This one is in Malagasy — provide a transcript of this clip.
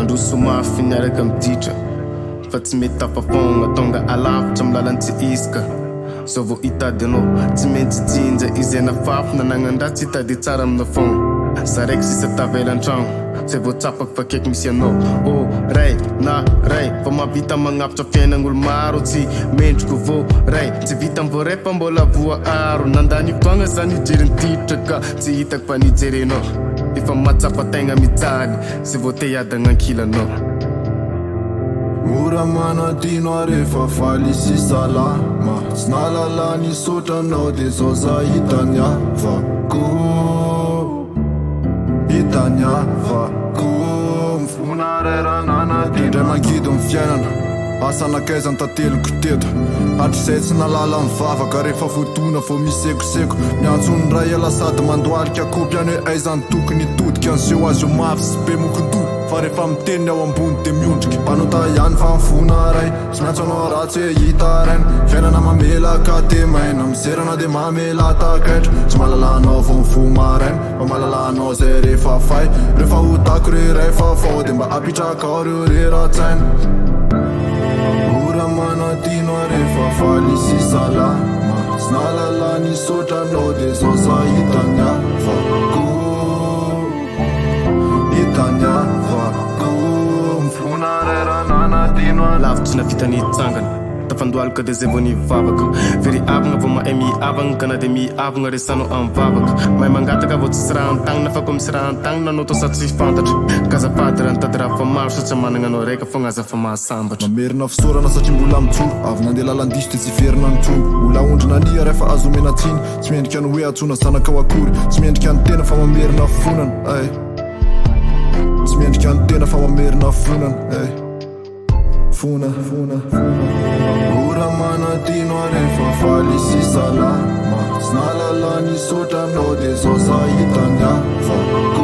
Andro somafy niaraka miditra fa tsy mety tafafogna tonga alavitra amy lalantsy iska zao vao hitady anao tsy maintsy jinja izay nafafy nanagnan-draha tsy hitady tsara amina fogna za raiky sisa tavela an-tragno zay vao tsapaky fa kaiky misy anao oh ray na ray fa mahavita magnapitra fiainagn'olo maro tsy mendriko vo ray tsy vita mvoray fa mbola voa aro nandany fotoagna za nijery nititra ka tsy hitako fa nijerenao efa matsapa tegna mijaly zay vao te hiadagna ankilanao Ora manadino rehefa faly sy salama tsy nalala nisotranao de zao za hitany avako mifona rairananadindra mankidy my fiainana asa nakaizany tateliko teto hatry zay tsy nalala mivavaka rehefa voatona vao misekoseko miantsony ray ela sady mandoalika kopyany hoe aizany tokony hitodika anseho azy io mafy sy be mokonto fa rehefa miteny ao ambony de miondriky mpanota ihany fa mifona ray sy maintsy anao ratsy hoe hita rainy fiainana mamelaka te maina miserana de mamela takaitra tsy malalanao vao mifomarainy fa malalanao zay rehefa fay rehefa hotako reray fa fao de mba apitraka ao reo reratsaina ora manadino rehefa faly sy salama sy nalala nisotranao de zao za hitany avako mifona rairananadino lavitry navita nitsangana tafandoalika de zay vao nivavaka very avagna vao mahay miavagna ka na de miavagna resanao amivavaka mahay mangataka vao tsisy raha antagnina fa ko misy raha antagnina anao tosa tsy fantatra kazafady raha nitady raha fa maro satria managna anao raika fogna aza fa mahasambatra mamerina fisorana satria mbola mitsoro avy nandeha lalandiso de tsy verina nitsoro ola ondrina ania rehefa azo omena tsiny tsy miendrika ny hoe atsona zanaka ao akory tsy miendrika ny tena fa mamerina fonana ay tsy miendrika ny tena fa mamerina fonana ay fona ora manadino rehefa faly sy salama sy nalala nisotranao de zao za hitany avako